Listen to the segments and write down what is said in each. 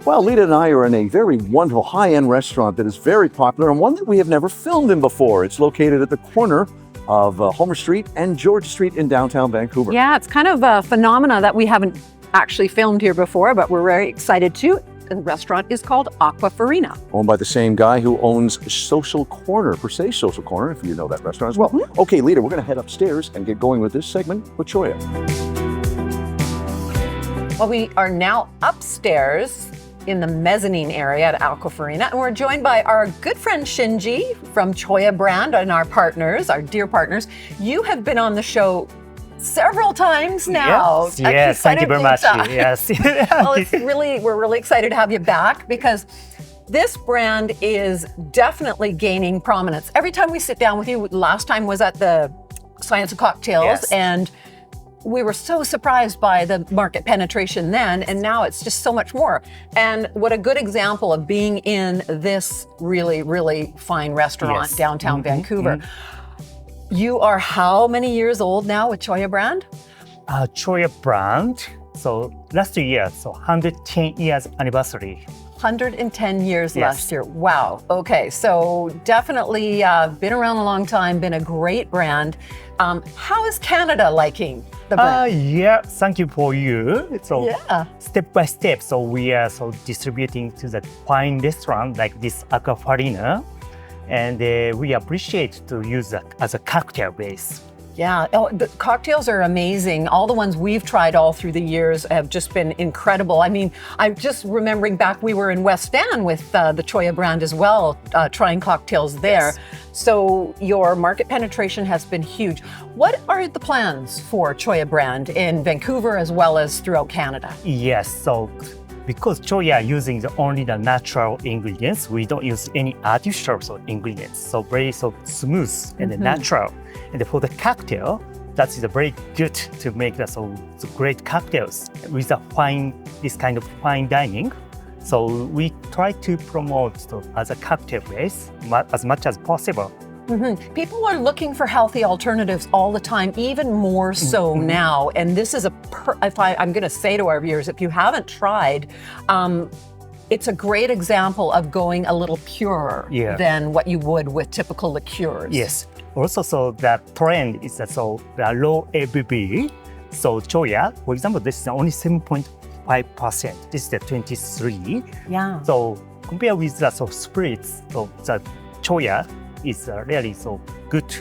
Well, Lita and I are in a very wonderful high-end restaurant that is very popular and one that we have never filmed in before. It's located at the corner of Homer Street and Georgia Street in downtown Vancouver. Yeah, it's kind of a phenomena that we haven't actually filmed here before, but we're very excited to. The restaurant is called Acquafarina. Owned by the same guy who owns Social Corner, per se Social Corner, if you know that restaurant as well. Okay, Lita, we're going to head upstairs and get going with this segment with Choya. Well, we are now upstairs in the mezzanine area at Acquafarina, and we're joined by our good friend Shinji from Choya brand and our partners, our dear partners. You have been on the show several times now. Yes, thank you very much. Yes. Well, we're really excited to have you back because this brand is definitely gaining prominence. Every time we sit down with you, last time was at the Science of Cocktails, and we were so surprised by the market penetration then, and now it's just so much more. And what a good example of being in this really, really fine restaurant downtown Vancouver. You are how many years old now with Choya brand? Choya brand. So last year, 110 years anniversary. 110 years last year. Wow. Okay. So definitely been around a long time, been a great brand. How is Canada liking the brand? Thank you for you. So step by step, so we are distributing to the fine restaurant like this Acquafarina. And we appreciate to use that as a cocktail base. Yeah, the cocktails are amazing. All the ones we've tried all through the years have just been incredible. I mean, I'm just remembering back we were in West Van with the Choya brand as well, trying cocktails there. So your market penetration has been huge. What are the plans for Choya brand in Vancouver as well as throughout Canada? Yes, so because Choya using only the natural ingredients, we don't use any artificial ingredients. So very smooth and natural. And for the cocktail, that is very good to make the great cocktails with this kind of fine dining. So we try to promote as a cocktail base as much as possible. People are looking for healthy alternatives all the time, even more so now. And this is I'm going to say to our viewers, if you haven't tried, it's a great example of going a little purer than what you would with typical liqueurs. Yes. Also, so the trend is that the low ABV. So Choya, for example, this is only 7.5%. This is the 23. Yeah. So compared with the spirits, so the Choya is really good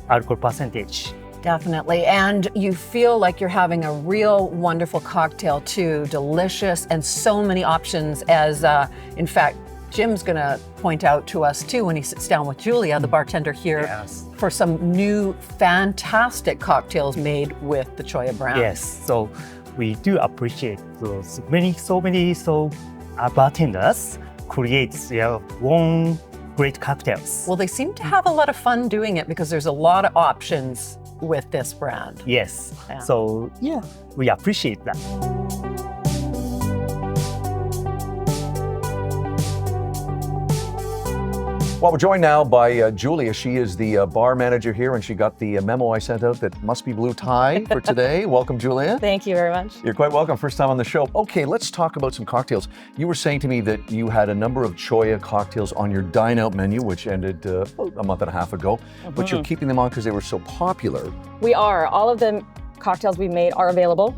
alcohol percentage. Definitely. And you feel like you're having a real wonderful cocktail too, delicious, and so many options as, in fact, Jim's going to point out to us too when he sits down with Julia, the bartender here, for some new fantastic cocktails made with the Choya brand. Yes, so we do appreciate so many bartenders create their own great cocktails. Well, they seem to have a lot of fun doing it because there's a lot of options with this brand. Yes, so we appreciate that. Well, we're joined now by Julia. She is the bar manager here, and she got the memo I sent out that must be blue tie for today. Welcome, Julia. Thank you very much. You're quite welcome. First time on the show. Okay, let's talk about some cocktails. You were saying to me that you had a number of Choya cocktails on your dine-out menu, which ended a month and a half ago, but you're keeping them on because they were so popular. We are. All of the cocktails we made are available.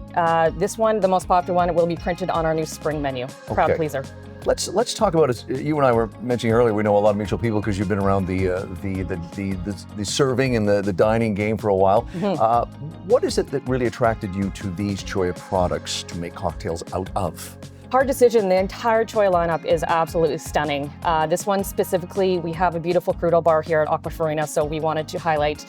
This one, the most popular one, will be printed on our new spring menu. Crowd pleaser. Let's talk about it. You and I were mentioning earlier, we know a lot of mutual people because you've been around the serving and the dining game for a while. What is it that really attracted you to these Choya products to make cocktails out of? Hard decision. The entire Choya lineup is absolutely stunning. This one specifically, we have a beautiful crudo bar here at Acquafarina, so we wanted to highlight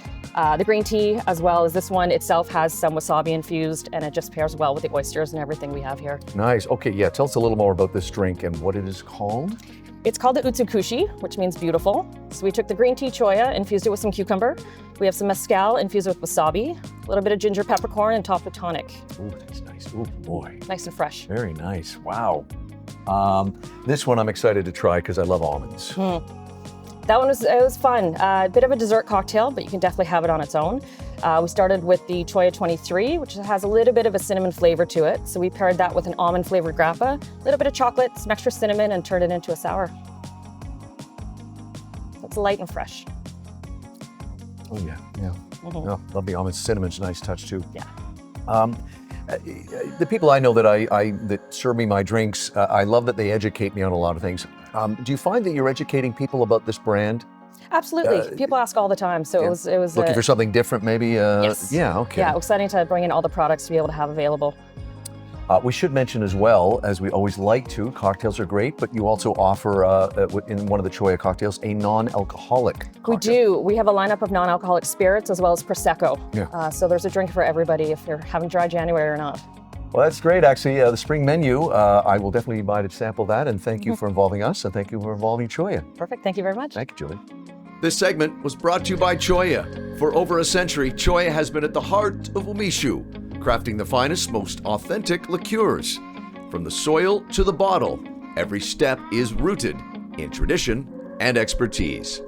the green tea, as well as this one itself has some wasabi infused, and it just pairs well with the oysters and everything we have here. Nice. Okay, yeah, tell us a little more about this drink and what it is called. It's called the Utsukushi, which means beautiful. So we took the green tea Choya, infused it with some cucumber. We have some mezcal infused with wasabi, a little bit of ginger peppercorn, and topped with tonic. Ooh, that's nice. Ooh, boy. Nice and fresh. Very nice. Wow. This one I'm excited to try because I love almonds. That one was fun. A bit of a dessert cocktail, but you can definitely have it on its own. We started with the Choya 23, which has a little bit of a cinnamon flavor to it. So we paired that with an almond flavored grappa, a little bit of chocolate, some extra cinnamon, and turned it into a sour. It's light and fresh. Oh yeah, yeah. Yeah, love the almond. Cinnamon's a nice touch too. Yeah. The people I know that serve me my drinks, I love that they educate me on a lot of things. Do you find that you're educating people about this brand? Absolutely. People ask all the time. So it was Looking for something different, maybe? Yes. Yeah, okay. Yeah, exciting to bring in all the products to be able to have available. We should mention as well, as we always like to, cocktails are great, but you also offer, in one of the Choya cocktails, a non-alcoholic cocktail. We do. We have a lineup of non-alcoholic spirits as well as Prosecco. Yeah. So there's a drink for everybody if you're having dry January or not. Well, that's great, actually. The spring menu, I will definitely buy to sample that, and thank you for involving us, and thank you for involving Choya. Perfect. Thank you very much. Thank you, Julie. This segment was brought to you by Choya. For over a century, Choya has been at the heart of Umishu, crafting the finest, most authentic liqueurs. From the soil to the bottle, every step is rooted in tradition and expertise.